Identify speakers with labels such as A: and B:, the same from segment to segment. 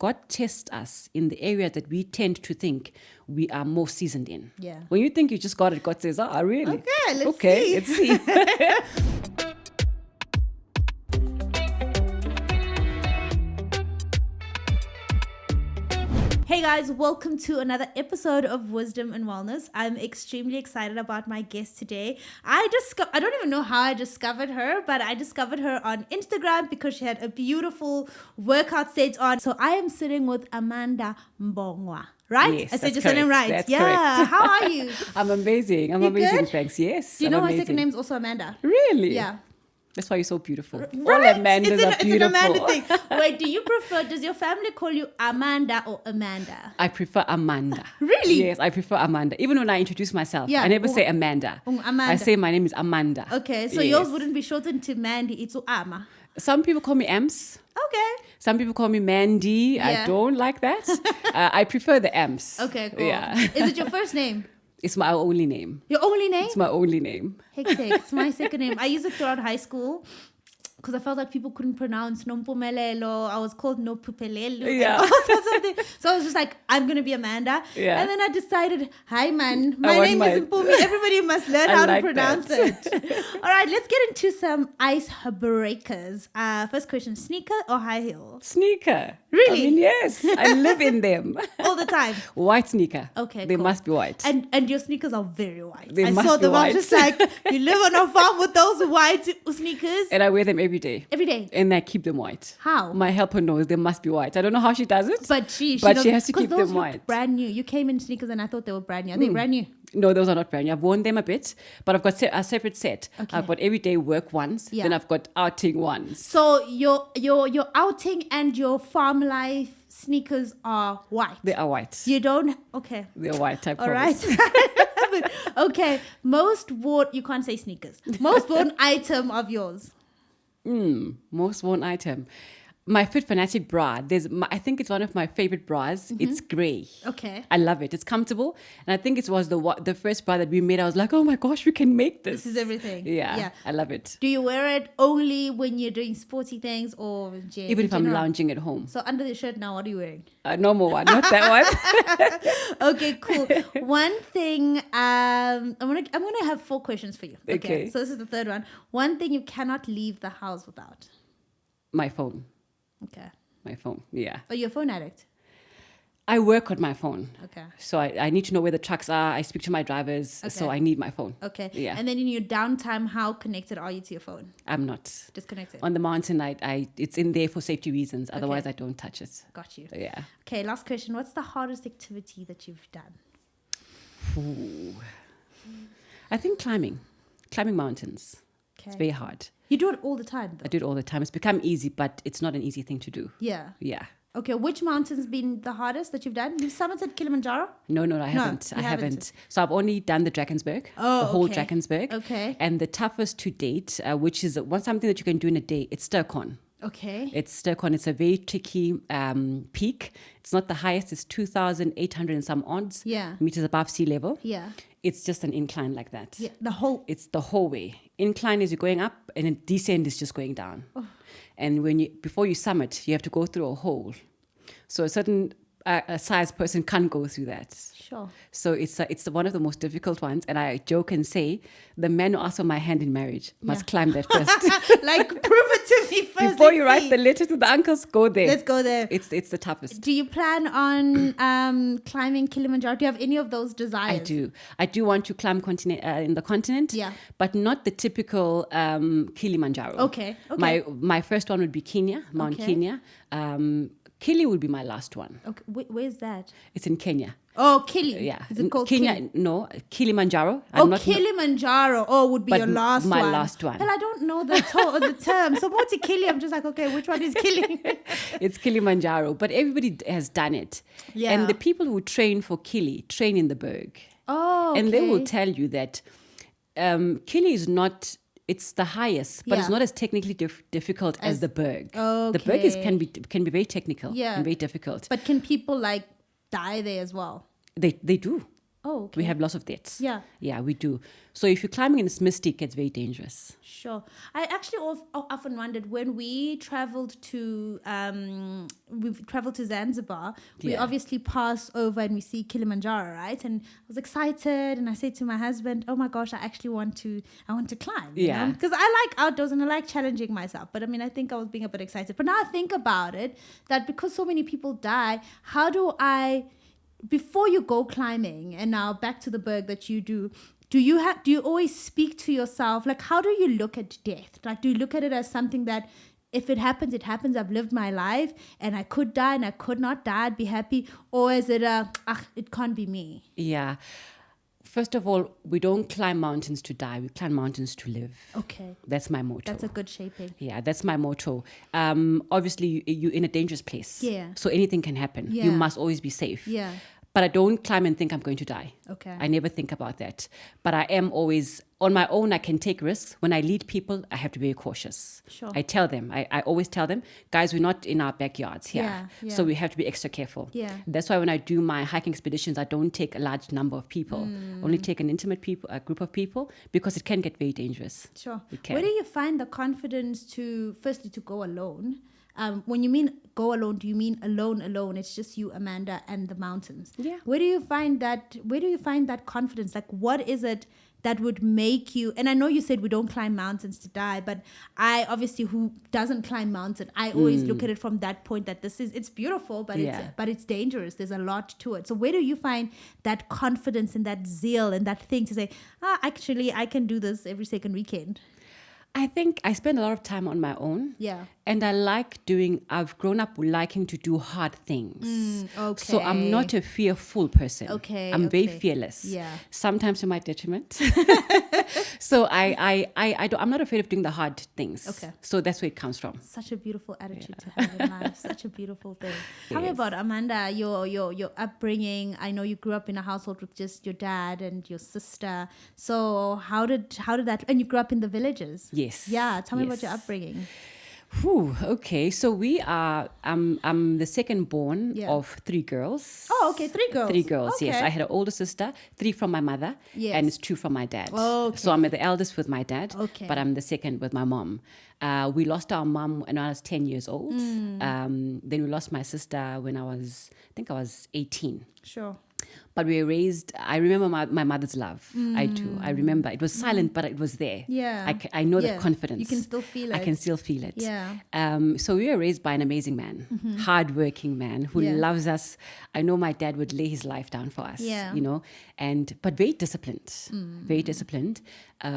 A: God tests us in the areas that we tend to think we are more seasoned in.
B: Yeah.
A: When you think you just got it, God says, really?
B: Okay, let's see. Hey guys, welcome to another episode of Wisdom and Wellness. I'm extremely excited about my guest today. I don't even know how I discovered her, but I discovered her on Instagram because she had a beautiful workout set on. So I am sitting with Amanda Mbongwa. Right?
A: Yes,
B: I said
A: that's
B: your surname
A: correct.
B: right.
A: That's
B: yeah.
A: correct.
B: How are you?
A: I'm amazing. I'm
B: You
A: amazing,
B: good?
A: thanks. Yes.
B: Do you
A: I'm
B: know my
A: amazing.
B: second name's also Amanda?
A: Really?
B: Yeah.
A: That's why you're so beautiful.
B: Right?
A: All Amandas
B: It's
A: are
B: an
A: beautiful.
B: Amanda thing. Wait, does your family call you Amanda or Amanda?
A: I prefer Amanda.
B: Really?
A: Yes, I prefer Amanda. Even when I introduce myself,
B: Yeah.
A: I never say Amanda.
B: Amanda.
A: I say my name is Amanda.
B: Okay, so
A: Yes.
B: yours wouldn't be shortened to Mandy, it's Ama.
A: Some people call me Amps.
B: Okay.
A: Some people call me Mandy.
B: Yeah.
A: I don't like that. I prefer the Amps.
B: Okay, cool.
A: Yeah.
B: Is it your first name?
A: It's my only name.
B: Your only name?
A: It's my only name.
B: Hectic. It's my second name. I used it throughout high school because I felt like people couldn't pronounce Nompumelelo. I was called Nopupelelo.
A: Yeah.
B: And all sorts of things. So I was just like, I'm going to be Amanda.
A: Yeah.
B: And then I decided, hi man, my
A: want
B: name
A: my-
B: is Mpumi. Everybody must learn
A: I
B: how to
A: like
B: pronounce
A: that.
B: it. All right, let's get into some icebreakers. First question, sneaker or high heel?
A: Sneaker.
B: Really?
A: I mean, yes. I live in them.
B: All the time.
A: White sneaker.
B: Okay,
A: They
B: cool.
A: must be white.
B: And your sneakers are very white.
A: They
B: I
A: must
B: saw
A: be
B: them. I
A: white.
B: was just like, you live on a farm with those white sneakers
A: And I wear them every day.
B: every day.
A: And I keep them white.
B: How?
A: My helper knows they must be white. I don't know how she does it.
B: But she
A: has to
B: 'cause
A: keep
B: those
A: them
B: look
A: white.
B: brand new. You came in sneakers and I thought they were brand new. Are they brand new?
A: No, those are not brand new. I've worn them a bit, but I've got a separate set.
B: Okay.
A: I've got everyday work ones,
B: Yeah.
A: then I've got outing ones.
B: So your outing and your farm life sneakers are white.
A: They are white.
B: You don't. Okay.
A: They're white, I
B: All right.
A: promise.
B: Okay. Most worn. You can't say sneakers. Most worn item of yours.
A: Most worn item. My Fit Fanatic bra. I think it's one of my favorite bras. It's grey.
B: Okay.
A: I love it. It's comfortable. And I think it was the first bra that we made. I was like, oh my gosh, we can make this.
B: This is everything.
A: Yeah. I love it.
B: Do you wear it only when you're doing sporty things or
A: Even if I'm
B: general?
A: lounging at home.
B: So under the shirt now, what are you wearing?
A: A normal one, not that one.
B: Okay, cool. One thing, I'm gonna have 4 questions for you.
A: Okay.
B: So this is the third one. One thing you cannot leave the house without.
A: My phone.
B: Okay.
A: My phone, yeah.
B: Are you a phone addict?
A: I work on my phone.
B: Okay.
A: So I need to know where the trucks are. I speak to my drivers. So
B: Okay.
A: I need my phone.
B: Okay.
A: Yeah.
B: And then in your downtime, how connected are you to your phone?
A: I'm not.
B: Disconnected.
A: On the mountain, it's in there for safety reasons. Otherwise, I don't touch it.
B: Got you.
A: Yeah.
B: Okay, last question. What's the hardest activity that you've done?
A: Ooh. I think climbing mountains.
B: Okay.
A: It's very hard.
B: You do it all the time,
A: I
B: though.
A: do it all the time. It's become easy, but it's not an easy thing to do.
B: Yeah.
A: Yeah.
B: Okay, which mountain's been the hardest that you've done? You've summited Kilimanjaro?
A: No, I haven't.
B: you
A: I
B: haven't.
A: haven't. So I've only done the Drakensberg,
B: Oh,
A: the whole
B: okay.
A: Drakensberg.
B: Okay.
A: And the toughest to date, which is something that you can do in a day, it's Sturkon.
B: Okay.
A: It's Sturkon. It's a very tricky peak. It's not the highest. It's 2,800 and some odds
B: Yeah.
A: meters above sea level.
B: Yeah.
A: It's just an incline like that.
B: Yeah. The whole.
A: It's the whole way. Incline is you're going up, and then descent is just going down.
B: Oh.
A: And before you summit, you have to go through a hole. So a certain a size person can't go through that.
B: Sure.
A: So it's one of the most difficult ones. And I joke and say, the man who asks for my hand in marriage must climb that first.
B: Like, prove it to me first.
A: Before
B: Let's
A: you write
B: see.
A: the letter to the uncles, go there.
B: Let's go there.
A: It's the toughest.
B: Do you plan on climbing Kilimanjaro? Do you have any of those desires?
A: I do want to climb in the continent.
B: Yeah.
A: But not the typical Kilimanjaro.
B: Okay.
A: My first one would be Kenya, Mount
B: Okay.
A: Kenya. Kili would be my last one.
B: Okay. Where's that?
A: It's in Kenya.
B: Oh, Kili.
A: Yeah.
B: Is it called
A: Kenya?
B: Kili?
A: No, Kilimanjaro.
B: Kilimanjaro. Would be
A: But
B: your last
A: my
B: one.
A: last one.
B: Well, I don't know the term. So more to Kili, I'm just like, okay, which one is Kili?
A: It's Kilimanjaro, but everybody has done it.
B: Yeah.
A: And the people who train for Kili train in the Berg.
B: Oh, okay.
A: And they will tell you that Kili is not, it's the highest, but it's
B: Yeah.
A: not as technically difficult as the Berg.
B: Okay.
A: The Berg can be very technical
B: Yeah.
A: and very difficult.
B: But can people like die there as well?
A: They do.
B: Oh, okay.
A: We have lots of deaths.
B: Yeah.
A: Yeah, we do. So if you're climbing in this misty, it gets very dangerous.
B: Sure. I actually often wondered when we traveled to Zanzibar, we
A: Yeah.
B: obviously pass over and we see Kilimanjaro, right? And I was excited and I said to my husband, "Oh my gosh, I actually want to climb."
A: Yeah.
B: Because I like outdoors and I like challenging myself. But I mean, I think I was being a bit excited. But now I think about it, that because so many people die, how do I, before you go climbing, and now back to the berg that you do you always speak to yourself, like how do you look at death? Like, do you look at it as something that if it happens, it happens, I've lived my life and I could die and I could not die, I'd be happy? Or is it it can't be me?
A: Yeah. First of all, we don't climb mountains to die. We climb mountains to live.
B: Okay.
A: That's my motto.
B: That's a good shaping.
A: Yeah, that's my motto. Obviously, you're in a dangerous place.
B: Yeah.
A: So anything can happen.
B: Yeah.
A: You must always be safe.
B: Yeah.
A: But I don't climb and think I'm going to die.
B: Okay.
A: I never think about that. But I am always, on my own, I can take risks. When I lead people, I have to be very cautious.
B: Sure.
A: I tell them, I always tell them, guys, we're not in our backyards here.
B: Yeah.
A: So we have to be extra careful.
B: Yeah.
A: That's why when I do my hiking expeditions, I don't take a large number of people. Only take an intimate a group of people, because it can get very dangerous.
B: Sure.
A: It can.
B: Where do you find the confidence to, firstly, to go alone? When you mean go alone, do you mean alone? It's just you, Amanda, and the mountains.
A: Yeah.
B: Where do you find that confidence? Like, what is it that would make you? And I know you said we don't climb mountains to die, but I obviously, who doesn't climb mountain, I always look at it from that point that it's beautiful, but it's dangerous. There's a lot to it. So where do you find that confidence and that zeal and that thing to say, actually, I can do this every second weekend?
A: I think I spend a lot of time on my own.
B: Yeah.
A: And I've grown up liking to do hard things.
B: Okay.
A: So I'm not a fearful person.
B: Okay.
A: I'm very fearless.
B: Yeah.
A: Sometimes to my detriment. So I'm not afraid of doing the hard things.
B: Okay.
A: So that's where it comes from.
B: Such a beautiful attitude to have in life. Such a beautiful thing. Tell me about, Amanda, your upbringing. I know you grew up in a household with just your dad and your sister. So how did that? And you grew up in the villages.
A: Yes.
B: Yeah. Tell me about your upbringing.
A: Whew, okay, so we are. I'm the second born of three girls.
B: Oh, okay, three girls.
A: Three girls.
B: Okay.
A: Yes, I had an older sister, 3 from my mother, and it's 2 from my dad.
B: Okay.
A: So I'm the eldest with my dad,
B: Okay.
A: but I'm the second with my mom. We lost our mom when I was 10 years old. Then we lost my sister when I was 18.
B: Sure.
A: But we were raised, I remember my mother's love. I do. I remember. It was silent, but it was there.
B: Yeah.
A: I know the confidence.
B: You can still feel it.
A: I can still feel it.
B: Yeah.
A: So we were raised by an amazing man, hardworking man who loves us. I know my dad would lay his life down for us, but very disciplined, very disciplined.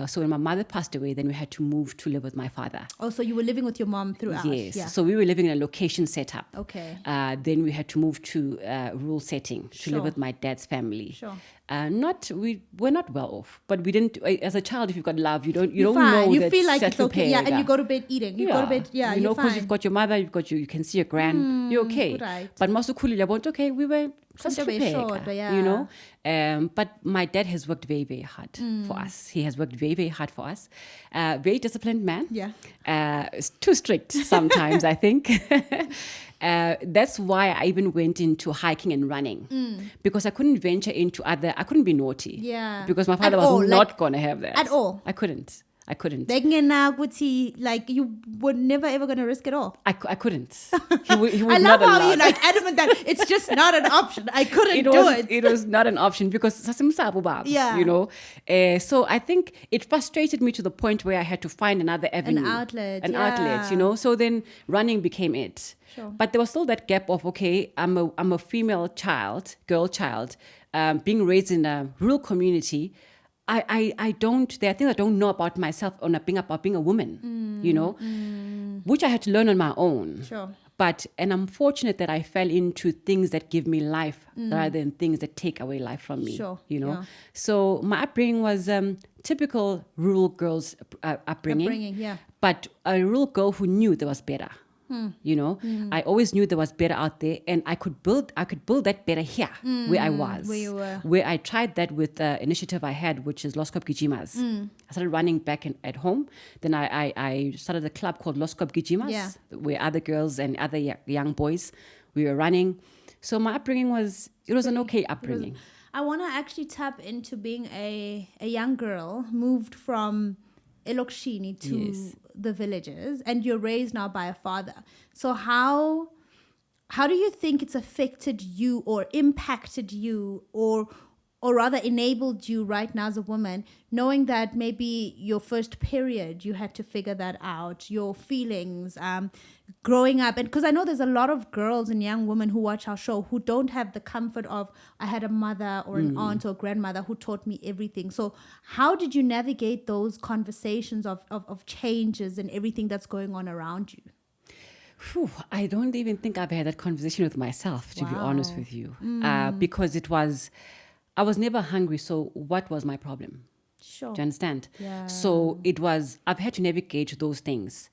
A: So when my mother passed away, then we had to move to live with my father.
B: Oh, so you were living with your mom throughout?
A: Yes.
B: Yeah.
A: So we were living in a location setup.
B: Okay.
A: Then we had to move to a rural setting to live with my dad's family.
B: Sure.
A: We're not well off, but we didn't. As a child, if you've got love, you don't know
B: you
A: that
B: feel like it's
A: settle
B: okay.
A: pay,
B: Yeah, and you go to bed eating. You go to bed. Yeah,
A: you know, because
B: fine.
A: you've got your mother, you can see your grand. You're okay.
B: Right.
A: But Masukuli Labont, okay, we were
B: Such a way short, yeah.
A: you know. But my dad has worked very, very hard for us. He has worked very, very hard for us. Very disciplined man.
B: Yeah.
A: Too strict sometimes, I think. That's why I even went into hiking and running, because I couldn't venture into I couldn't be naughty.
B: Yeah.
A: Because my father was not going to have that.
B: At all.
A: I couldn't.
B: Like you were never ever going to risk it all.
A: I couldn't. He would
B: I love
A: not
B: how
A: allow
B: you adamant that it's just not an option. I couldn't do it.
A: It was not an option because
B: Yeah.
A: you know. So I think it frustrated me to the point where I had to find another avenue,
B: An outlet,
A: you know. So then running became it.
B: Sure.
A: But there was still that gap of I'm a female child, girl child, being raised in a rural community. There are things I don't know about myself about being a woman, you know, which I had to learn on my own.
B: Sure.
A: And I'm fortunate that I fell into things that give me life rather than things that take away life from me.
B: Sure.
A: You know.
B: Yeah.
A: So my upbringing was typical rural girls' upbringing.
B: Yeah.
A: But a rural girl who knew there was better. You know, I always knew there was better out there, and I could build that better here where I was,
B: where you were.
A: where I tried that with the initiative I had, which is Loskop Kijimas. I started running back at home. Then I started a club called Loskop Kijimas, where other girls and other young boys, we were running. So my upbringing was an okay upbringing.
B: I want to actually tap into being a young girl moved from Elokshini to the villages, and you're raised now by a father. So how do you think it's affected you or impacted you or rather enabled you right now as a woman, knowing that maybe your first period, you had to figure that out, your feelings, growing up? And because I know there's a lot of girls and young women who watch our show who don't have the comfort of, I had a mother or an aunt or grandmother who taught me everything. So how did you navigate those conversations of changes and everything that's going on around you?
A: Whew, I don't even think I've had that conversation with myself, to be honest with you, because I was never hungry. So what was my problem?
B: Sure.
A: Do you understand?
B: Yeah.
A: So I've had to navigate those things.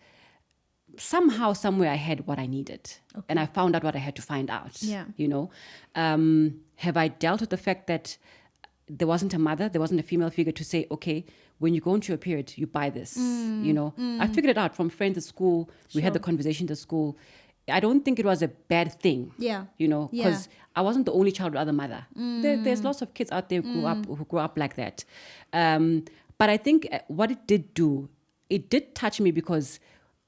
A: Somehow, somewhere I had what I needed, and I found out what I had to find out.
B: Yeah.
A: You know, have I dealt with the fact that there wasn't a mother, there wasn't a female figure to say, okay, when you go into your period, you buy this. You know, I figured it out from friends at school. We had the conversation at school. I don't think it was a bad thing.
B: Yeah.
A: You know, because I wasn't the only child without a mother. There's lots of kids out there who grew up like that. But I think what it did do, it did touch me because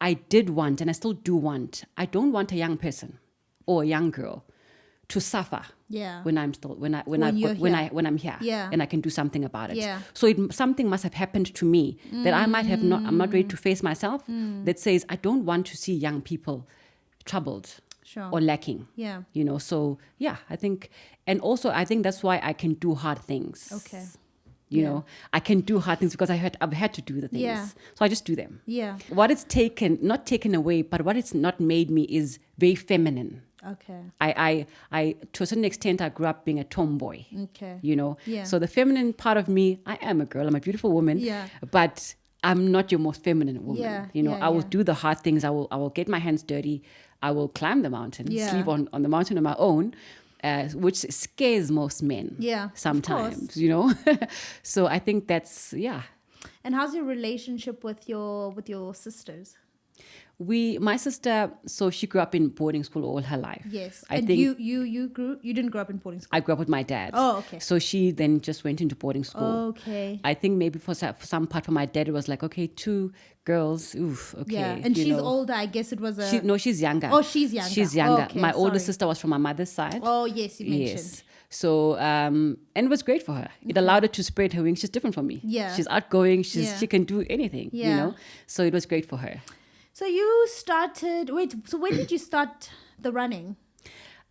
A: I did want, and I still do want, I don't want a young person or a young girl to suffer when I'm here and I can do something about it.
B: Yeah.
A: So something must have happened to me that I might have not, I'm not ready to face myself, that says I don't want to see young people troubled or lacking.
B: Yeah.
A: You know, so I think, and also I think that's why I can do hard things.
B: Okay.
A: You know, I can do hard things because I've had to do the things.
B: Yeah.
A: So I just do them.
B: Yeah.
A: What it's not taken away, but what it's not made me is very feminine.
B: Okay.
A: I to a certain extent, I grew up being a tomboy.
B: Okay.
A: You know?
B: Yeah.
A: So the feminine part of me, I am a girl, I'm a beautiful woman.
B: Yeah.
A: But I'm not your most feminine woman.
B: Yeah.
A: You know,
B: Yeah,
A: I will do the hard things. I will get my hands dirty. I will climb the mountain, sleep on the mountain on my own. Which scares most men sometimes, you know. So I think that's,
B: And how's your relationship with your sisters?
A: My sister, so she grew up in boarding school all her life.
B: Yes.
A: I
B: and
A: think
B: you didn't grow up in boarding school?
A: I grew up with my dad.
B: Oh, okay.
A: So she then just went into boarding school.
B: Okay.
A: I think maybe for some part for my dad, it was like, okay, 2 girls, oof, okay.
B: Yeah, and she's older, I guess it was
A: she's younger.
B: Oh, she's younger.
A: She's younger.
B: Okay,
A: my older sister was from my mother's side.
B: Oh, yes, you mentioned.
A: Yes. So, and it was great for her. It allowed her to spread her wings. She's different from me.
B: Yeah.
A: She's outgoing. She can do anything,
B: Yeah.
A: you know. So it was great for her.
B: So you started, so when did you start the running?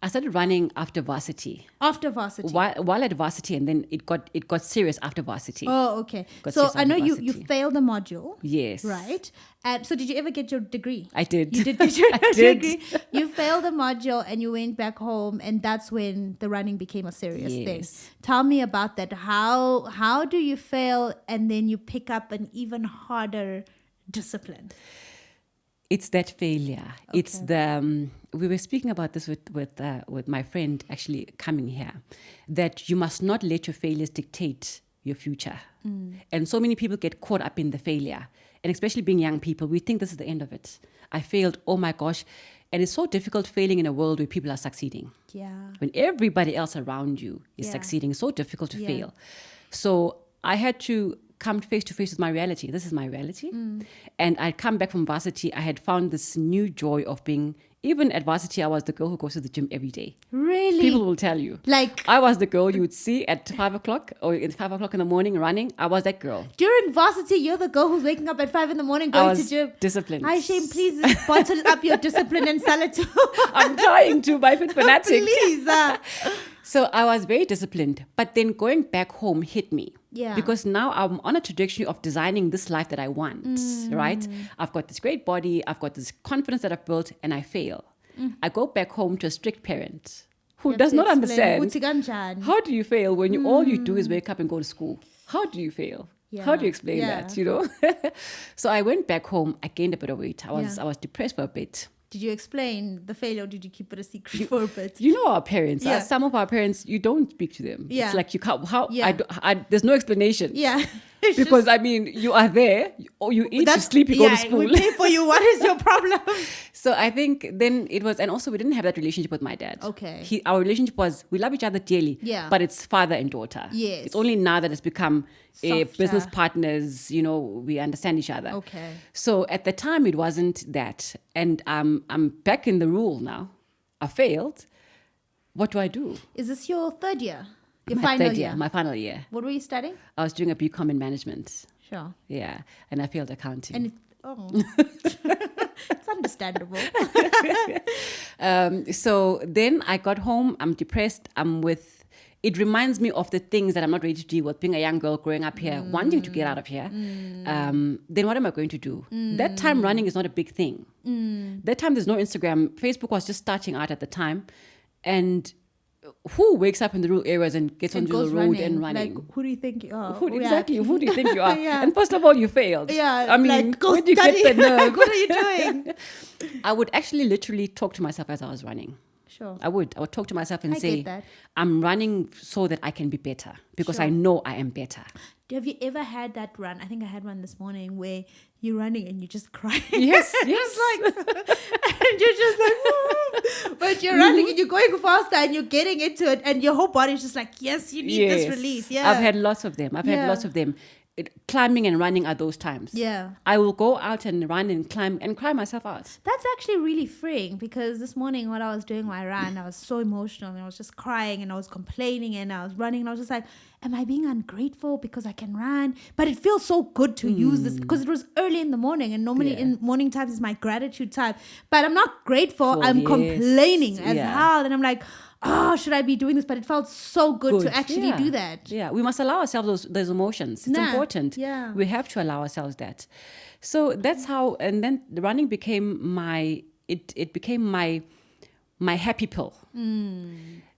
A: I started running after varsity.
B: After varsity?
A: While at varsity, and then it got serious after varsity.
B: Oh, okay. So I know you failed the module.
A: Yes.
B: Right? And so did you ever get your degree?
A: I did.
B: You did get your degree. You failed the module and you went back home, and that's when the running became a serious thing. Tell me about that. How do you fail and then you pick up an even harder discipline?
A: It's that failure. Okay. It's the we were speaking about this with my friend actually coming here, that you must not let your failures dictate your future. And so many people get caught up in the failure, and especially being young people, we think this is the end of it. I failed. Oh my gosh. And it's so difficult failing in a world where people are succeeding. Yeah. When everybody else around you is succeeding, it's so difficult to fail. So I had to come face to face with my reality. This is my reality. And I'd come back from varsity. I had found this new joy of being, even at varsity, I was the girl who goes to the gym every day. Really? People will tell you. Like, I was the girl you would see at 5 o'clock or at 5 o'clock in the morning running. I was that girl.
B: During varsity, you're the girl who's waking up at 5 in the morning going to gym.
A: Disciplined.
B: Hi, Shane, please bottle up your discipline and sell it to
A: I'm trying to by Fit Fanatic.
B: Please.
A: So I was very disciplined. But then going back home hit me. Yeah. Because now I'm on a trajectory of designing this life that I want, right? I've got this great body, I've got this confidence that I've built, and I fail. I go back home to a strict parent who does not understand. How do you fail when all you do is wake up and go to school? How do you fail? Yeah. How do you explain that, you know? So I went back home, I gained a bit of weight. I was depressed for a bit.
B: Did you explain the failure or did you keep it a secret for a bit?
A: You know our parents. Some of our parents, you don't speak to them. It's like you can't, there's no explanation. Yeah. Because I mean, you are there, or you eat, you sleep, you go to school.
B: We pay for you. What is your problem?
A: So I think then it was, and also we didn't have that relationship with my dad.
B: Okay.
A: Our relationship was, we love each other dearly,
B: Yeah.
A: but it's father and daughter.
B: Yes.
A: It's only now that it's become
B: Softer.
A: business partners, we understand each other.
B: Okay.
A: So at the time it wasn't that. And I'm back in the rule now. I failed. What do I do?
B: Is this your third year? Your
A: My
B: final
A: third
B: year?
A: my final year.
B: What were you studying?
A: I was doing a BCom in management.
B: Sure.
A: Yeah. And I failed accounting.
B: And it's understandable.
A: So then I got home, I'm depressed, it reminds me of the things that I'm not ready to deal with, being a young girl growing up here, wanting to get out of here. Then what am I going to do? That time running is not a big thing. That time there's no Instagram. Facebook was just starting out at the time. And who wakes up in the rural areas and gets onto the road and running?
B: Like, who do you think you are?
A: Who do you think you are?
B: Yeah.
A: And first of all, you failed.
B: Yeah,
A: I mean,
B: like, go
A: where do you
B: study.
A: get the nerve?
B: What are you doing?
A: I would actually literally talk to myself as I was running.
B: Sure.
A: I would talk to myself and
B: I
A: say,
B: get that.
A: I'm running so that I can be better because
B: Sure.
A: I know I am better.
B: Have you ever had that run? I think I had one this morning where you're running and you just cry.
A: Yes,
B: It's
A: yes.
B: like, and you're just like, woo. But you're running and you're going faster and you're getting into it and your whole body's just like, yes, you need this release. Yeah.
A: I've had lots of them. Climbing and running are those times.
B: Yeah.
A: I will go out and run and climb and cry myself out.
B: That's actually really freeing because this morning when I was doing my run, I was so emotional and I was just crying and I was complaining and I was running and I was just like, am I being ungrateful because I can run? But it feels so good to use this because it was early in the morning and normally in morning times is my gratitude time. But I'm not grateful. I'm complaining as hell. And I'm like, oh, should I be doing this? But it felt so good to actually do that.
A: Yeah, we must allow ourselves those emotions. It's important.
B: Yeah.
A: We have to allow ourselves that. So that's how, and then the running became it became my happy pill.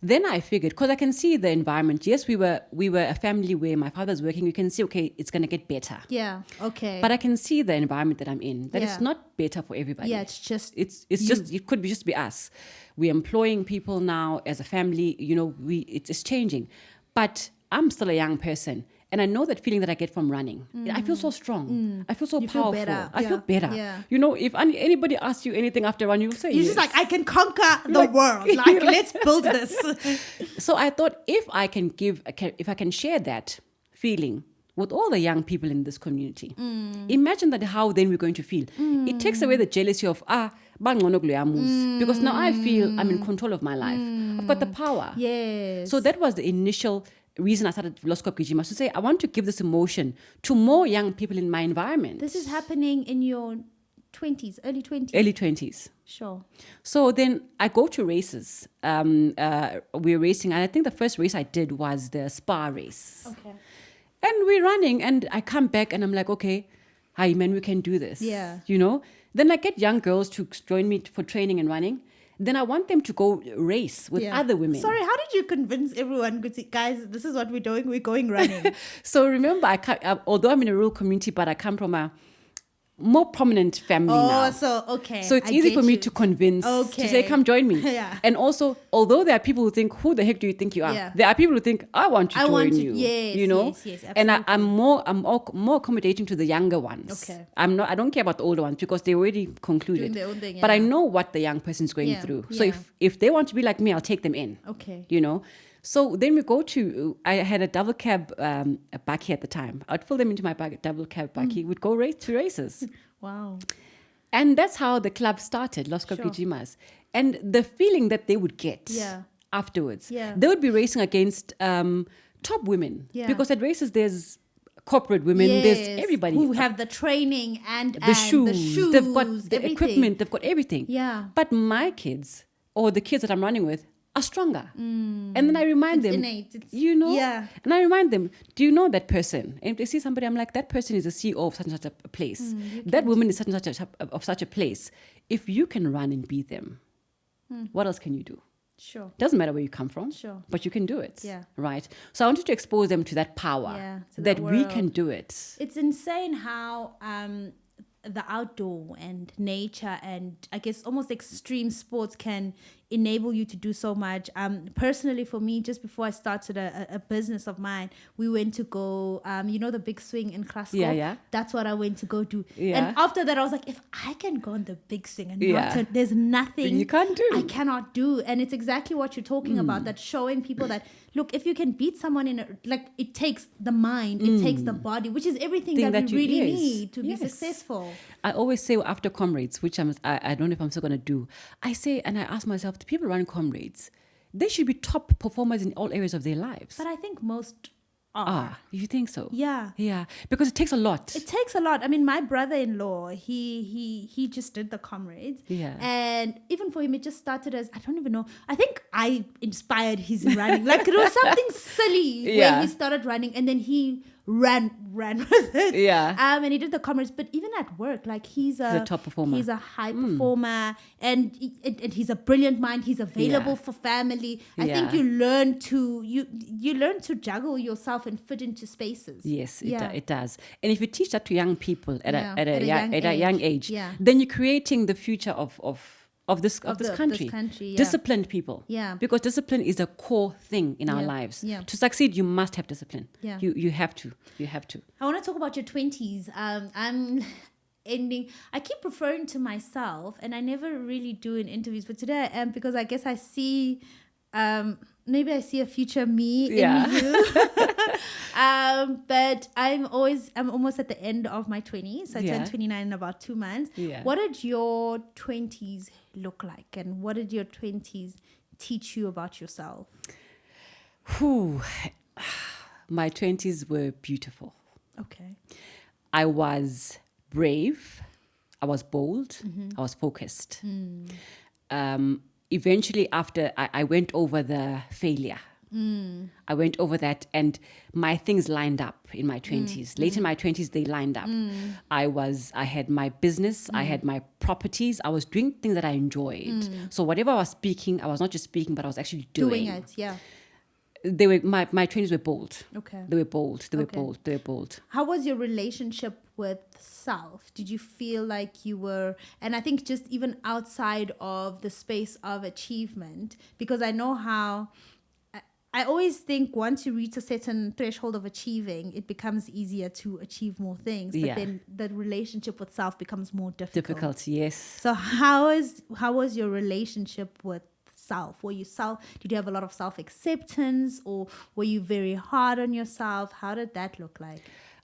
A: Then I figured, because I can see the environment. Yes, we were a family where my father's working. You can see, okay, it's going to get better.
B: Yeah. Okay.
A: But I can see the environment that I'm in, that it's not better for everybody.
B: Yeah, it's just
A: it could just be us. We're employing people now as a family, it's changing. But I'm still a young person. And I know that feeling that I get from running. I feel so strong. I feel so powerful.
B: Feel better.
A: I feel better.
B: Yeah.
A: If anybody asks you anything after running, you'll say
B: You're
A: yes.
B: just like, I can conquer the world. Like, let's build this.
A: So I thought if I can share that feeling with all the young people in this community, imagine that how then we're going to feel. It takes away the jealousy of, because now I feel I'm in control of my life. I've got the power.
B: Yes.
A: So that was the initial reason I started Loskop Kijimas, to say I want to give this emotion to more young people in my environment.
B: This is happening in your 20s, early 20s?
A: Early 20s.
B: Sure.
A: So then I go to races. We're racing, and I think the first race I did was the Spa race.
B: Okay.
A: And we're running, and I come back and I'm like, okay, hi man, we can do this.
B: Yeah.
A: Then I get young girls to join me for training and running. Then I want them to go race with other women.
B: Sorry, how did you convince everyone, guys, this is what we're doing, we're going running?
A: So remember, although I'm in a rural community, but I come from a more prominent family now.
B: So okay.
A: So it's easy for me to convince, to say, come join me.
B: Yeah.
A: And also, although there are people who think, who the heck do you think you are?
B: Yeah.
A: There are people who think, I want to join you.
B: Yes, yes,
A: And
B: absolutely.
A: I'm more accommodating to the younger ones.
B: Okay.
A: I don't care about the older ones because they already concluded.
B: Doing their own thing,
A: But I
B: yeah.
A: know what the young person's going through. So
B: yeah.
A: if they want to be like me, I'll take them in.
B: Okay.
A: So then we go to, I had a double cab bakkie at the time. I'd fill them into my double cab bakkie. We'd go to races.
B: Wow.
A: And that's how the club started, Loskop Kijimas. And the feeling that they would get afterwards.
B: Yeah.
A: They would be racing against top women.
B: Yeah.
A: Because at races, there's corporate women, there's everybody.
B: Who have the training and
A: the shoes. They've got the
B: everything.
A: equipment, they've got everything.
B: Yeah.
A: But my kids, or the kids that I'm running with, are stronger. And then I remind them,
B: innate.
A: Yeah. And I remind them, do you know that person? And if they see somebody, I'm like, that person is the CEO of such and such a place. That woman is such and such a place. If you can run and beat them, what else can you do?
B: Sure.
A: Doesn't matter where you come from,
B: Sure.
A: but you can do it.
B: Yeah.
A: Right? So I wanted to expose them to that power,
B: to
A: that
B: that
A: we
B: world.
A: can do it.
B: It's insane how the outdoor and nature and I guess almost extreme sports can enable you to do so much. Personally, for me, just before I started a business of mine, we went to go, the big swing in Loskop.
A: Yeah.
B: That's what I went to go do.
A: Yeah.
B: And after that, I was like, if I can go on the big swing and
A: Yeah.
B: not turn, there's nothing
A: You can't do.
B: I cannot do. And it's exactly what you're talking about, that showing people that, look, if you can beat someone it takes the mind, it takes the body, which is everything that we really need to be successful.
A: I always say after comrades, which I don't know if I'm still going to do, I say, and I ask myself, the people running comrades, they should be top performers in all areas of their lives.
B: But I think most are.
A: You think so?
B: Yeah.
A: Yeah, because it takes a lot.
B: It takes a lot. I mean, my brother-in-law, he just did the comrades.
A: Yeah.
B: And even for him, it just started as, I don't even know. I think I inspired his running. Like it was something silly
A: Yeah.
B: when he started running, and then he ran with it.
A: Yeah.
B: And he did the comrades. But even at work, like he's a
A: top performer.
B: He's a high performer, and he's a brilliant mind. He's available
A: Yeah.
B: for family. I
A: Yeah.
B: think you learn to juggle yourself and fit into spaces.
A: Yes,
B: Yeah.
A: it does. And if you teach that to young people at
B: Yeah,
A: a young age,
B: yeah.
A: then you're creating the future of this country.
B: This country, yeah.
A: Disciplined people.
B: Yeah.
A: Because discipline is a core thing in our
B: Yeah,
A: lives.
B: yeah.
A: To succeed, you must have discipline.
B: Yeah.
A: You have to. You have to.
B: I want to talk about your 20s. I'm ending. I keep referring to myself, and I never really do in interviews, but today I am, because I guess I see, maybe I see a future me
A: Yeah.
B: in you. But I'm almost at the end of my 20s. I
A: Yeah.
B: turned 29 in about 2 months.
A: Yeah.
B: What did your 20s look like, and what did your 20s teach you about yourself?
A: Whew. My 20s were beautiful.
B: Okay.
A: I was brave. I was bold.
B: Mm-hmm.
A: I was focused. Eventually, after I went over the failure, I went over that, and my things lined up in my 20s. Late in my 20s, they lined up. I had my business. I had my properties. I was doing things that I enjoyed. So whatever I was speaking, I was not just speaking, but I was actually doing
B: it, yeah.
A: They were my 20s were bold.
B: Okay.
A: They were bold. They were
B: Okay.
A: bold. They were bold.
B: How was your relationship with self? Did you feel like you were, and I think just even outside of the space of achievement, because I know how, I always think once you reach a certain threshold of achieving, it becomes easier to achieve more things. But
A: Yeah.
B: then the relationship with self becomes more difficult.
A: Difficult, yes.
B: So how was your relationship with self? Did you have a lot of self-acceptance, or were you very hard on yourself? How did that look like?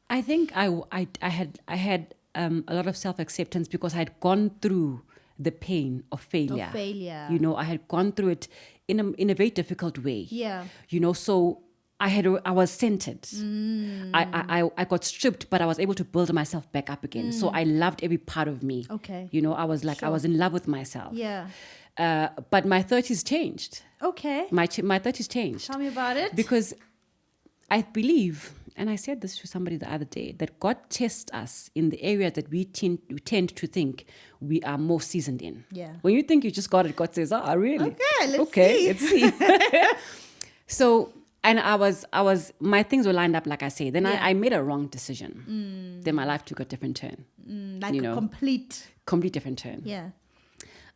A: I think I had a lot of self-acceptance because I had gone through the pain of failure. You know, I had gone through it in a very difficult way.
B: Yeah.
A: You know, so I was centered. I got stripped, but I was able to build myself back up again. So I loved every part of me.
B: Okay.
A: You know, I was like, I was in love with myself.
B: Yeah.
A: But my 30s changed.
B: Okay.
A: My 30s changed.
B: Tell me about it.
A: Because I believe, and I said this to somebody the other day, that God tests us in the areas that we tend to think we are more seasoned in.
B: Yeah.
A: When you think you just got it, God says, "Oh, really?
B: Okay, let's see."
A: Let's see." So, and my things were lined up, like I say. Then
B: Yeah.
A: I made a wrong decision. Then my life took a different turn.
B: Like
A: you
B: a
A: know.
B: complete
A: different turn.
B: Yeah.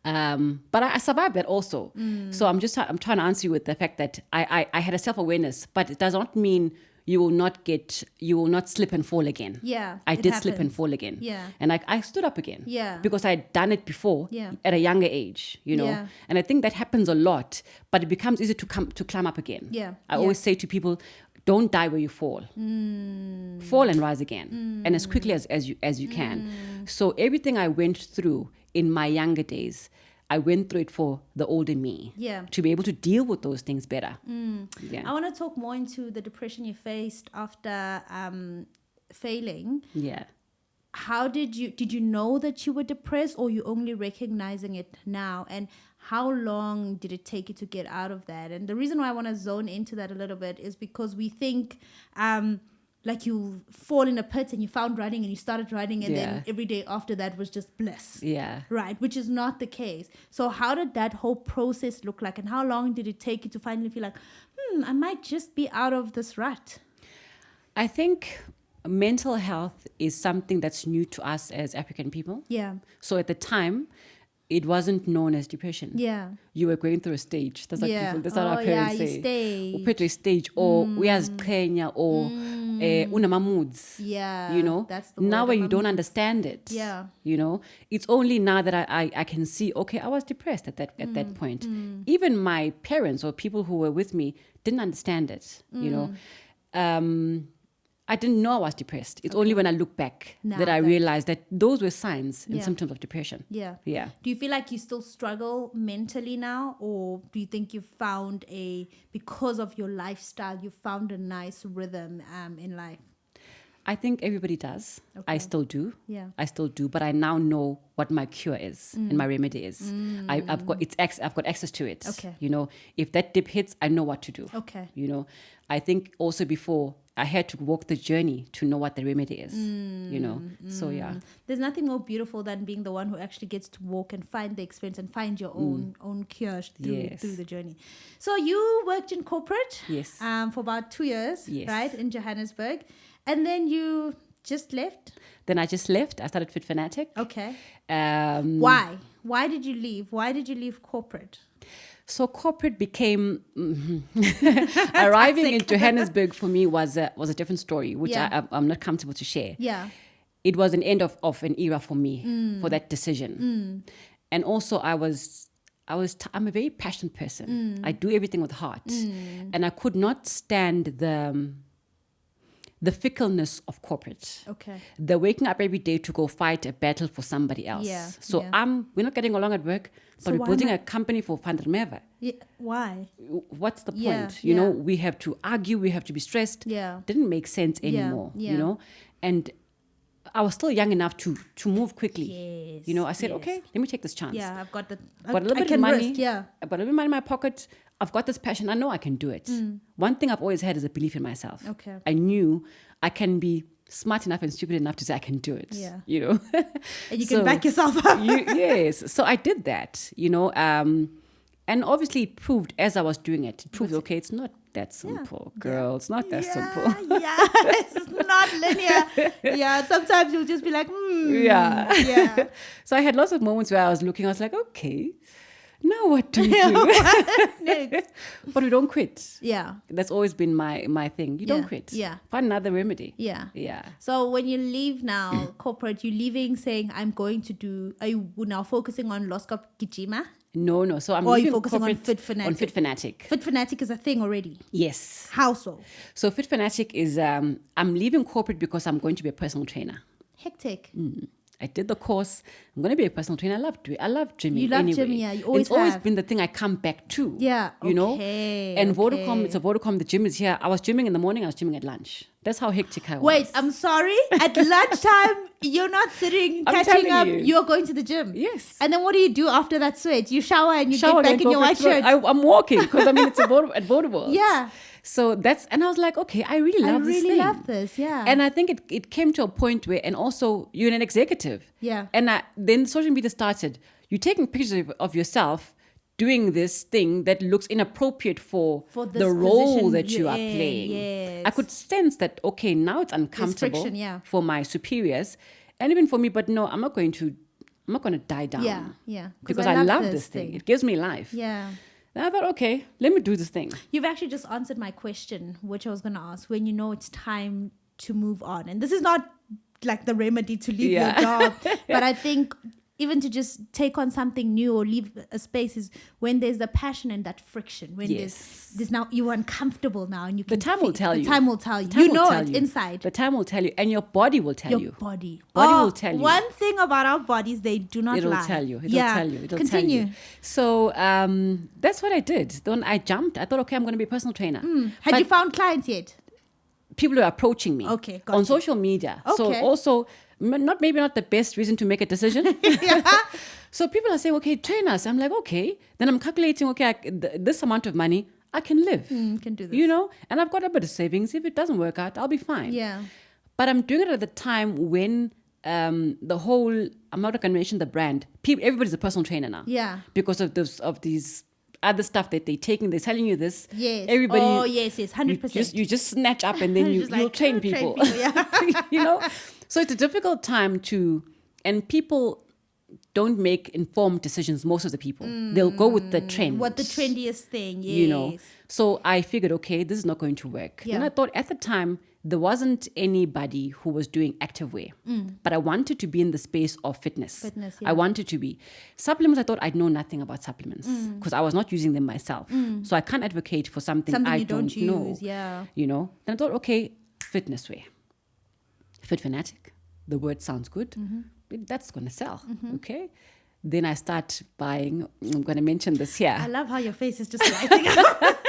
A: But I survived that also. So I'm trying to answer you with the fact that I had a self-awareness, but it does not mean you will not slip and fall again.
B: Yeah,
A: I
B: it
A: did slip and
B: happens.
A: fall again.
B: Yeah.
A: And I stood up again.
B: Yeah.
A: Because I had done it before.
B: Yeah.
A: At a younger age, you know.
B: Yeah.
A: And I think that happens a lot, but it becomes easy to climb up again.
B: Yeah.
A: I
B: Yeah.
A: always say to people, don't die where you fall. Fall and rise again. And as quickly as you can. So everything I went through in my younger days, I went through it for the older me.
B: Yeah.
A: To be able to deal with those things better. Yeah.
B: I want to talk more into the depression you faced after failing.
A: Yeah.
B: How did you know that you were depressed, or you only recognizing it now? And how long did it take you to get out of that? And the reason why I want to zone into that a little bit is because we think like you fall in a pit and you found running and you started running, and then every day after that was just bliss.
A: Yeah.
B: Right, which is not the case. So how did that whole process look like, and how long did it take you to finally feel like, I might just be out of this rut?
A: I think mental health is something that's new to us as African people.
B: Yeah.
A: So at the time, it wasn't known as depression.
B: Yeah.
A: You were going through a stage. That's what
B: Yeah.
A: people, that's what our parents
B: you
A: say.
B: stay.
A: Uphethe stage, or uyazqhenya, or unama moods.
B: Yeah.
A: You know,
B: That's the
A: now
B: word,
A: where you
B: unama
A: don't
B: moods.
A: understand it.
B: Yeah.
A: You know, it's only now that I can see, okay, I was depressed at that point. Even my parents or people who were with me didn't understand it. You know, I didn't know I was depressed. It's only when I look back that I realized that those were signs and symptoms of depression.
B: Yeah.
A: Yeah.
B: Do you feel like you still struggle mentally now, or do you think you found because of your lifestyle, you found a nice rhythm in life?
A: I think everybody does.
B: Okay.
A: I still do.
B: Yeah.
A: I still do. But I now know what my cure is and my remedy is. I've got access to it.
B: Okay.
A: You know, if that dip hits, I know what to do.
B: Okay.
A: You know, I think also before I had to walk the journey to know what the remedy is. You know, so yeah.
B: There's nothing more beautiful than being the one who actually gets to walk and find the experience and find your own cure through the journey. So you worked in corporate,
A: Yes.
B: for about 2 years,
A: Yes.
B: right, in Johannesburg, and then you just left.
A: Then I just left. I started Fit Fanatic.
B: Okay.
A: Why?
B: Why did you leave? Why did you leave corporate?
A: So corporate became arriving in Johannesburg for me was a different story, which I'm not comfortable to share.
B: Yeah.
A: It was an end of an era for me for that decision, and also I'm a very passionate person. I do everything with heart, and I could not stand the fickleness of corporate.
B: Okay.
A: The waking up every day to go fight a battle for somebody else.
B: Yeah,
A: So
B: yeah.
A: we're not getting along at work,
B: So
A: but we're
B: why
A: building
B: not?
A: a company for Vandermeer.
B: Yeah. Why?
A: What's the point?
B: Yeah,
A: You know,
B: yeah.
A: we have to argue, we have to be stressed.
B: Yeah.
A: Didn't make sense anymore,
B: yeah.
A: you know? And I was still young enough to move quickly.
B: Yes,
A: You know, I said,
B: yes.
A: okay, let me take this chance.
B: Yeah, I've got the.
A: I've got a little
B: I
A: bit
B: can
A: of money.
B: risk, yeah.
A: I've got a little bit of money in my pocket. I've got this passion. I know I can do it. One thing I've always had is a belief in myself.
B: Okay.
A: I knew I can be smart enough and stupid enough to say I can do it.
B: Yeah.
A: You know?
B: And you can back yourself up.
A: Yes. So I did that, you know, and obviously it proved as I was doing it, okay, it's not that simple, girl. It's not that simple.
B: Yeah, it's not linear. Yeah, sometimes you'll just be like,
A: Yeah.
B: Yeah.
A: So I had lots of moments where I was like, okay, now what do we do?
B: Next.
A: But we don't quit.
B: Yeah.
A: That's always been my thing. You don't quit.
B: Yeah.
A: Find another remedy.
B: Yeah.
A: Yeah.
B: So when you leave now, corporate, you're leaving saying, are you now focusing on Loskop Kijima?
A: No. So I'm
B: Or are you
A: leaving
B: focusing on
A: corporate
B: Fit Fanatic?
A: On Fit Fanatic.
B: Fit Fanatic is a thing already.
A: Yes.
B: How so?
A: So Fit Fanatic is, I'm leaving corporate because I'm going to be a personal trainer.
B: Hectic.
A: I did the course. I'm going to be a personal trainer. I love gymming.
B: You love
A: anyway.
B: gymming, yeah. You always
A: It's always
B: have.
A: been the thing I come back to.
B: Yeah,
A: You know?
B: okay,
A: And
B: okay.
A: Vodacom, it's a Vodacom. The gym is here. I was gymming in the morning. I was gymming at lunch. That's how hectic I was.
B: Wait, I'm sorry. At lunchtime, you're not sitting,
A: I'm
B: catching up.
A: telling you.
B: You're going to the gym.
A: Yes.
B: And then what do you do after that sweat? You shower and you
A: Shower
B: get back
A: and
B: in
A: go
B: your
A: for
B: white
A: a swim.
B: shirt.
A: I'm walking because at Vodacom.
B: Yeah.
A: So and I was like, okay, I really love this thing.
B: I really love this, yeah.
A: And I think it came to a point where, and also you're an executive.
B: Yeah.
A: And then social media started. You're taking pictures of yourself doing this thing that looks inappropriate for
B: this
A: the role
B: position
A: that you
B: you're
A: are
B: in,
A: playing.
B: yes.
A: I could sense that, okay, now it's uncomfortable
B: friction, yeah.
A: for my superiors and even for me, but no, I'm not going to die down.
B: Yeah.
A: Because I love this thing. It gives me life.
B: Yeah.
A: And I thought, okay, let me do this thing.
B: You've actually just answered my question, which I was going to ask, when you know it's time to move on. And this is not like the remedy to leave your job, but I think even to just take on something new or leave a space is when there's the passion and that friction. When there's now you're uncomfortable now and you can
A: The time will tell you.
B: The time will tell you.
A: The time
B: You
A: will
B: know
A: tell
B: it
A: you.
B: inside.
A: The time will tell you, and your body will tell
B: Your
A: you.
B: body.
A: Body will tell you.
B: One thing about our bodies, they do not
A: It'll
B: lie.
A: tell you. It'll
B: Yeah.
A: tell you. It'll
B: Continue.
A: tell you. So that's what I did. Then I jumped. I thought, okay, I'm going to be a personal trainer.
B: Had you found clients yet?
A: People were approaching me.
B: Okay,
A: on
B: gotcha.
A: social media. So
B: Okay.
A: also maybe not the best reason to make a decision. So people are saying, okay, train us. I'm like, okay. Then I'm calculating, okay, this amount of money, I can live.
B: Can do this.
A: You know, and I've got a bit of savings. If it doesn't work out, I'll be fine.
B: Yeah.
A: But I'm doing it at the time when the whole, I'm not going to mention the brand. Everybody's a personal trainer now.
B: Yeah.
A: Because of these other stuff that they're taking, they're selling you this.
B: Yes.
A: Everybody.
B: Oh, yes, 100%.
A: You just snatch up and then
B: Just
A: you'll
B: like,
A: train
B: train
A: people.
B: people, yeah.
A: You know? So it's a difficult time and people don't make informed decisions, most of the people. They'll go with the trend.
B: What the trendiest thing, yes.
A: You know. So I figured, okay, this is not going to work.
B: Yeah.
A: Then I thought at the time, there wasn't anybody who was doing activewear. But I wanted to be in the space of fitness.
B: Yeah.
A: I wanted to be. Supplements, I thought I'd know nothing about supplements because I was not using them myself. So I can't advocate for something I
B: you don't
A: know.
B: use, yeah.
A: You know. Then I thought, okay, fitness wear. Fit Fanatic. The word sounds good. That's going to sell. Okay. Then I start buying. I'm going to mention this here.
B: I love how your face is just lighting up.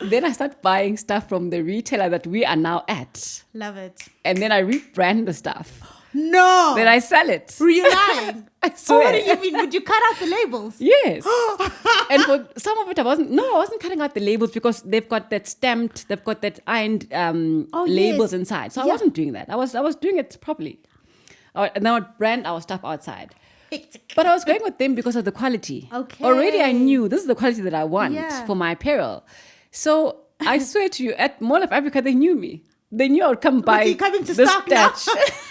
A: Then I start buying stuff from the retailer that we are now at.
B: Love it.
A: And then I rebrand the stuff.
B: No.
A: Then I sell it.
B: Were you lying?
A: I
B: So what
A: swear.
B: do you mean? Would you cut out the labels?
A: Yes. And for some of it, I wasn't cutting out the labels because they've got that stamped, they've got that ironed labels
B: yes.
A: inside. So I
B: Yeah.
A: wasn't doing that. I was doing it properly. And then I would brand our stuff outside. But I was going with them because of the quality.
B: Okay.
A: Already I knew this is the quality that I want
B: Yeah.
A: for my apparel. So I swear to you, at Mall of Africa, they knew me. They knew I would come by
B: you coming to
A: this
B: stock now?
A: batch.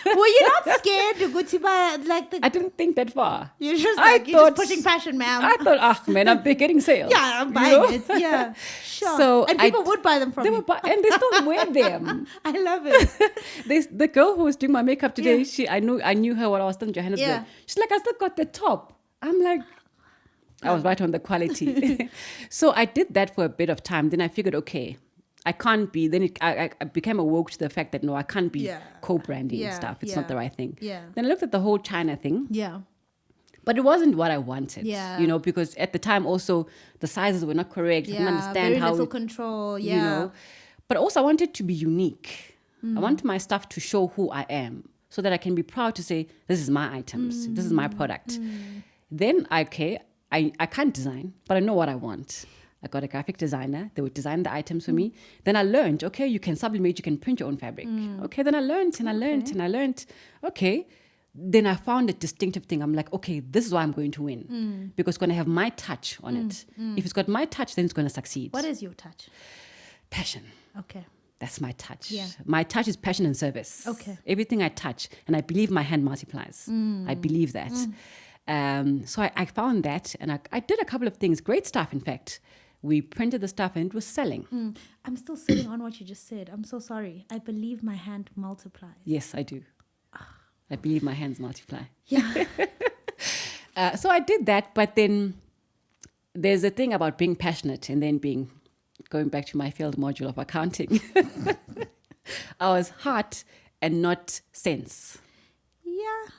B: Were you not scared to go to buy like the?
A: I didn't think that far.
B: You're just
A: I
B: like you're just
A: thought-
B: pushing passion, ma'am.
A: I thought, man, they're getting sales.
B: yeah, I'm
A: You
B: buying
A: know?
B: it. Yeah, sure.
A: So
B: and people would buy them from
A: They
B: you.
A: were and they still wear them.
B: I love it.
A: The girl who was doing my makeup today,
B: Yeah.
A: I knew her when I was still in Johannesburg.
B: Yeah.
A: She's like, I still got the top. I'm like, I was right on the quality. So I did that for a bit of time. Then I figured, okay, I can't be. Then I became awoke to the fact that no, I can't be
B: Yeah.
A: co-branding
B: Yeah,
A: and stuff. It's
B: yeah,
A: not the right thing.
B: yeah.
A: Then I looked at the whole China thing.
B: Yeah.
A: But it wasn't what I wanted,
B: Yeah.
A: you know, because at the time also the sizes were not correct. I didn't understand
B: very
A: how,
B: little control. Yeah.
A: you know. But also I wanted to be unique. I wanted my stuff to show who I am so that I can be proud to say, this is my items. This is my product. Then, I can't design, but I know what I want. I got a graphic designer. They would design the items for me. Then I learned, okay, you can sublimate, you can print your own fabric. Okay, then I learned and I learned and I learned. Okay, then I found a distinctive thing. I'm like, okay, this is why I'm going to win. Because it's going to have my touch on it. If it's got my touch, then it's going to succeed.
B: What is your touch?
A: Passion.
B: Okay.
A: That's my touch.
B: Yeah.
A: My touch is passion and service.
B: Okay.
A: Everything I touch, and I believe my hand multiplies. I believe that. So I found that, and I did a couple of things. Great stuff, in fact. We printed the stuff, and it was selling.
B: I'm still sitting on what you just said. I'm so sorry. I believe my hand multiplies.
A: Yes, I do. I believe my hands multiply.
B: Yeah.
A: So I did that, but then there's a thing about being passionate and then going back to my failed module of accounting. I was heart and not sense.
B: Yeah.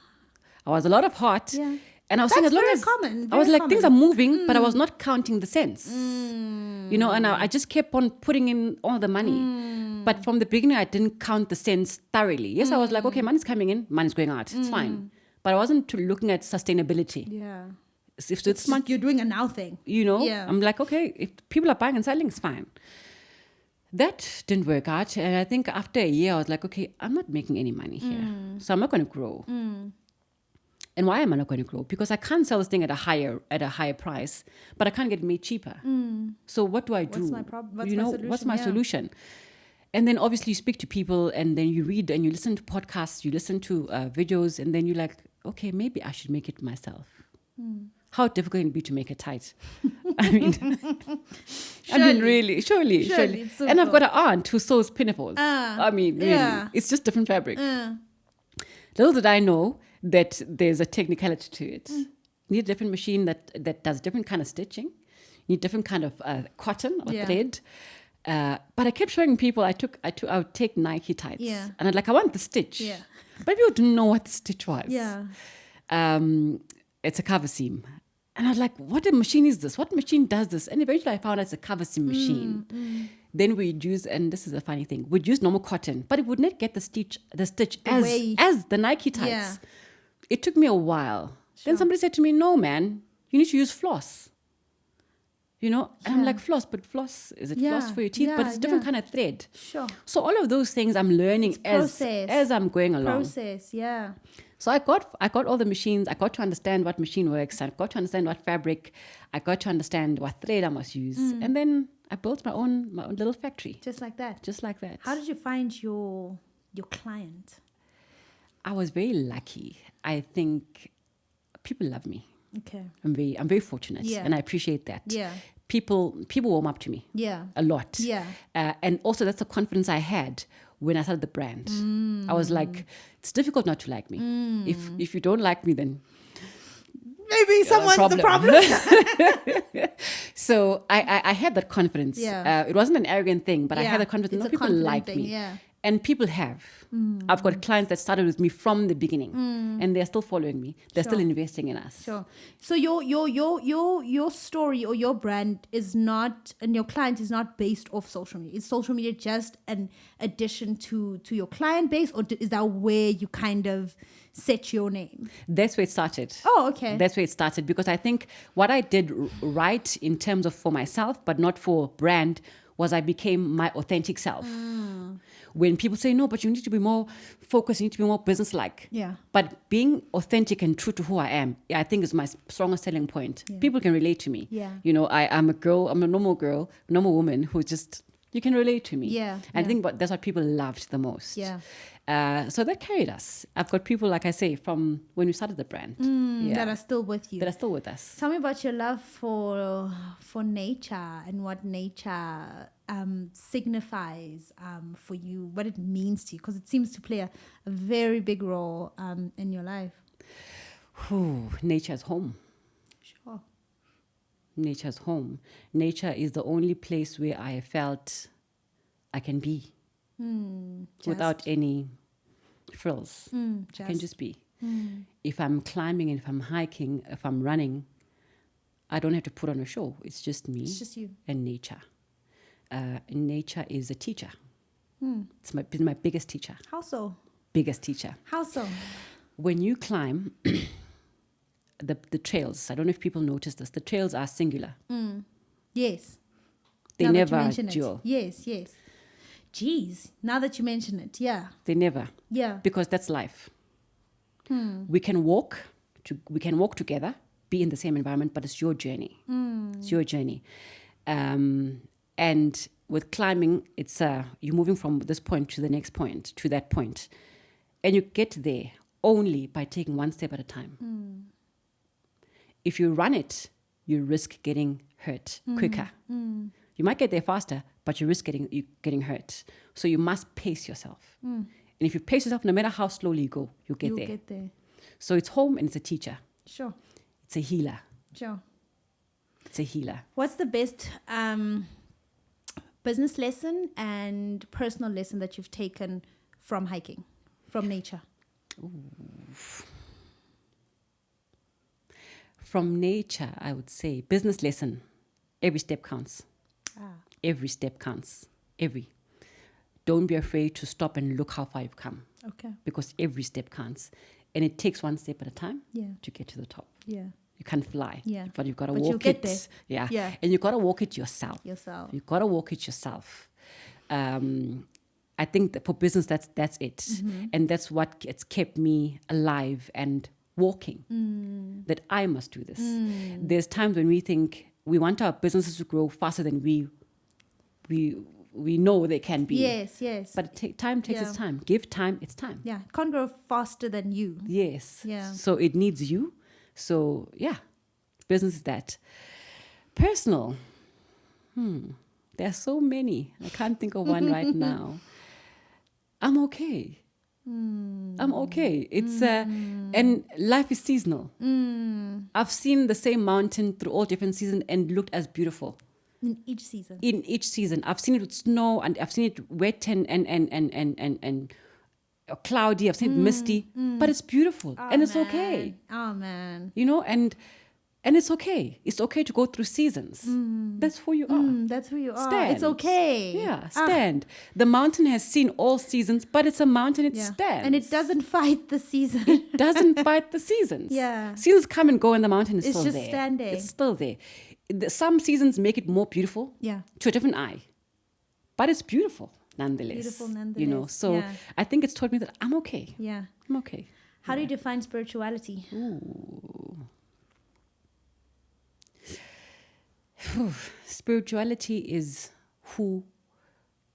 A: I was a lot of heart.
B: Yeah.
A: And I was
B: That's
A: saying, as long
B: very
A: as
B: common,
A: I was
B: very
A: like, things are
B: common.
A: moving, but I was not counting the cents. You know, and I just kept on putting in all the money. But from the beginning, I didn't count the cents thoroughly. Yes, I was like, okay, money's coming in, money's going out. It's fine. But I wasn't looking at sustainability.
B: Yeah.
A: If it's smart,
B: You're doing a now thing.
A: you know,
B: Yeah.
A: I'm like, okay, if people are buying and selling, it's fine. That didn't work out. And I think after a year, I was like, okay, I'm not making any money here. So I'm not going to grow. And why am I not going to grow? Because I can't sell this thing at a higher price, but I can't get it made cheaper. So what do I do?
B: What's my problem?
A: You know, what's my solution? And then obviously you speak to people, and then you read and you listen to podcasts, you listen to videos, and then you're like, okay, maybe I should make it myself. How difficult can it be to make it tight? I mean, really, surely.
B: it's
A: And I've
B: simple.
A: got an aunt who sews pinafores. I mean, really,
B: yeah.
A: it's just different fabric. Little did I know that there's a technicality to it. You need a different machine that does different kind of stitching. You need different kind of cotton or thread. But I kept showing people. I would take Nike tights,
B: Yeah.
A: and I'd like, I want the stitch.
B: Yeah.
A: But people didn't know what the stitch was.
B: Yeah.
A: It's a cover seam. And I was like, what machine is this? What machine does this? And eventually I found out it's a cover seam machine. Then we'd use, and this is a funny thing, we'd use normal cotton, but it would not get the stitch as the Nike tights.
B: Yeah.
A: It took me a while. Then somebody said to me, no, man, you need to use floss. You know, and I'm like, floss, but floss, is it floss for your teeth? But it's a different kind of thread.
B: Sure.
A: So all of those things I'm learning as I'm going along.
B: Process, yeah.
A: So I got all the machines. I got to understand what machine works. I got to understand what fabric. I got to understand what thread I must use. And then I built my own little factory.
B: Just like that.
A: Just like that.
B: How did you find your client?
A: I was very lucky. I think people love me.
B: Okay.
A: I'm very fortunate,
B: Yeah.
A: and I appreciate that.
B: Yeah.
A: People warm up to me.
B: Yeah.
A: A lot.
B: Yeah.
A: And also that's the confidence I had when I started the brand. I was like, it's difficult not to like me. If you don't like me, then
B: Maybe someone's the problem.
A: So I had that confidence.
B: Yeah.
A: It wasn't an arrogant thing, but I
B: Yeah.
A: had the confidence.
B: It's
A: No,
B: a
A: people
B: confident
A: like
B: thing,
A: me.
B: yeah.
A: And people have. I've got clients that started with me from the beginning, and they're still following me. They're still investing in us.
B: Sure. So your story or your brand is not, and your client is not based off social media. Is social media just an addition to your client base, or is that where you kind of set your name?
A: That's where it started.
B: Oh, okay.
A: That's where it started, because I think what I did right in terms of for myself, but not for brand, was I became my authentic self. When people say, no, but you need to be more focused, you need to be more business-like.
B: Yeah.
A: But being authentic and true to who I am, I think is my strongest selling point.
B: Yeah.
A: People can relate to me.
B: Yeah.
A: You know, I'm a girl, I'm a normal girl, normal woman who just, you can relate to me.
B: Yeah.
A: And I think that's what people loved the most.
B: Yeah.
A: So that carried us. I've got people, like I say, from when we started the brand.
B: That are still with you.
A: That are still with us.
B: Tell me about your love for nature and what nature signifies for you, what it means to you, because it seems to play a very big role in your life.
A: Nature's home.
B: Sure.
A: Nature's home. Nature is the only place where I felt I can be without any frills. I can just be. If I'm climbing, if I'm hiking, if I'm running, I don't have to put on a show. It's just me.
B: It's just you.
A: And nature. Nature is a teacher. It's been my biggest teacher.
B: How so?
A: Biggest teacher.
B: How so?
A: When you climb the trails, I don't know if people notice this, the trails are singular.
B: Yes.
A: They
B: Now that you
A: never
B: mention it.
A: dual.
B: Yes, yes. Geez, now that you mention it, yeah.
A: They never.
B: Yeah.
A: Because that's life. We can walk together, be in the same environment, but it's your journey. It's your journey. And with climbing, it's you're moving from this point to the next point, to that point. And you get there only by taking one step at a time. If you run it, you risk getting hurt quicker. You might get there faster, but you risk getting hurt. So you must pace yourself. And if you pace yourself, no matter how slowly you go, you'll get there. So it's home and it's a teacher.
B: Sure.
A: It's a healer.
B: Sure.
A: It's a healer.
B: What's the best business lesson and personal lesson that you've taken from hiking, from nature?
A: From nature, I would say business lesson. Every step counts. Every step counts. Don't be afraid to stop and look how far you've come.
B: Okay.
A: Because every step counts. And it takes one step at a time to get to the top.
B: Yeah.
A: You can't fly.
B: Yeah.
A: But you've got to
B: But
A: walk
B: you'll get
A: it.
B: there.
A: Yeah.
B: Yeah.
A: And you've got to walk it yourself. You've got to walk it yourself. I think that for business, that's it. And that's what has kept me alive and walking. That I must do this. There's times when we think we want our businesses to grow faster than we know they can be.
B: Yes, yes.
A: But time takes its time. Give time its time.
B: Yeah, it can't grow faster than you.
A: Yes.
B: Yeah.
A: So it needs you. So yeah, business is that. Personal. There are so many. I can't think of one right now. I'm okay. I'm okay. It's and life is seasonal. I've seen the same mountain through all different seasons and looked as beautiful.
B: In each season.
A: In each season. I've seen it with snow and I've seen it wet and cloudy. I've seen it misty. But it's beautiful. And it's okay.
B: Oh man.
A: You know, and it's okay. It's okay to go through seasons. That's who you are.
B: That's who you are.
A: Stand.
B: It's okay.
A: Yeah, stand. The mountain has seen all seasons, but it's a mountain, it stands.
B: And it doesn't fight the season.
A: It doesn't fight the seasons.
B: Yeah.
A: Seasons come and go and the mountain is
B: It's
A: still
B: just
A: there.
B: standing.
A: It's still there. Some seasons make it more beautiful to a different eye. But it's beautiful nonetheless.
B: Beautiful nonetheless.
A: You know, so I think it's taught me that I'm okay.
B: Yeah.
A: I'm okay.
B: How do you define spirituality?
A: Spirituality is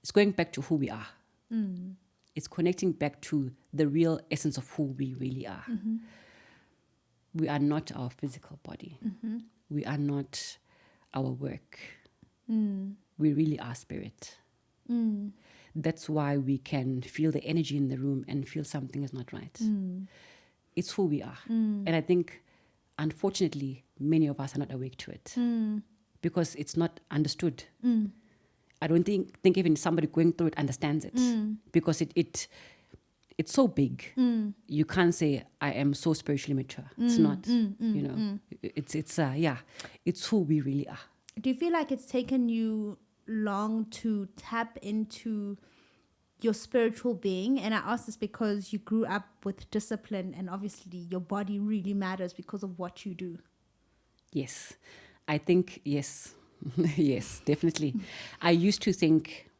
A: it's going back to who we are. It's connecting back to the real essence of who we really are. we are not our physical body. We are not our work. We really are spirit. That's why we can feel the energy in the room and feel something is not right. It's who we are. And I think, unfortunately, many of us are not awake to it because it's not understood. I don't think even somebody going through it understands it because it's so big. You can't say, I am so spiritually mature. It's not, you know, it's who we really are.
B: Do you feel like it's taken you long to tap into your spiritual being? And I ask this because you grew up with discipline and obviously your body really matters because of what you do.
A: Yes, I think, yes. Yes, definitely. I used to think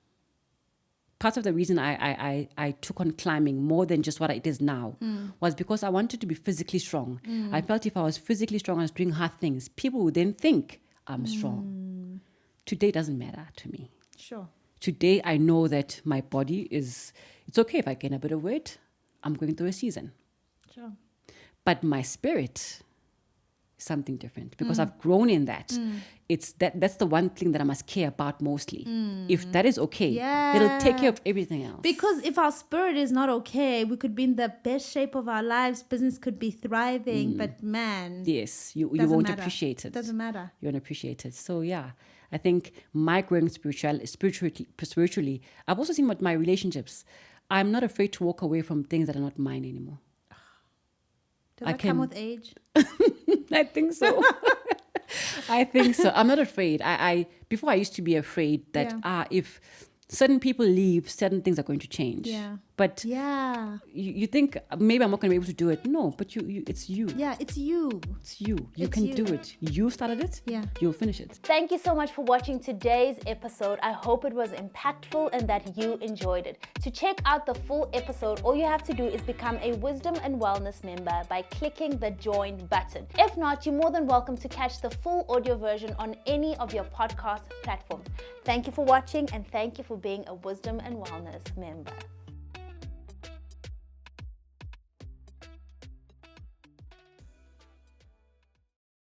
A: part of the reason I took on climbing more than just what it is now was because I wanted to be physically strong. I felt if I was physically strong, I was doing hard things, people would then think I'm strong. Today doesn't matter to me.
B: Sure.
A: Today I know that my body it's okay if I gain a bit of weight. I'm going through a season.
B: Sure.
A: But my spirit is something different because I've grown in that. It's that's the one thing that I must care about mostly. If that is okay, it'll take care of everything else.
B: Because if our spirit is not okay, we could be in the best shape of our lives, business could be thriving, but man,
A: yes, you
B: doesn't
A: won't
B: matter.
A: appreciate it.
B: Doesn't matter.
A: You won't appreciate it. So yeah, I think my growing spiritually, I've also seen with my relationships, I'm not afraid to walk away from things that are not mine anymore.
B: Does that come with age?
A: I think so. I think so. I'm not afraid. Before I used to be afraid that if certain people leave, certain things are going to change.
B: Yeah.
A: But you think maybe I'm not going to be able to do it. No, but it's you.
B: Yeah, it's you.
A: It's you. You
B: It's
A: can
B: you.
A: do it. You started it.
B: Yeah.
A: You'll finish it.
C: Thank you so much for watching today's episode. I hope it was impactful and that you enjoyed it. To check out the full episode, all you have to do is become a Wisdom and Wellness member by clicking the join button. If not, you're more than welcome to catch the full audio version on any of your podcast platforms. Thank you for watching and thank you for being a Wisdom and Wellness member.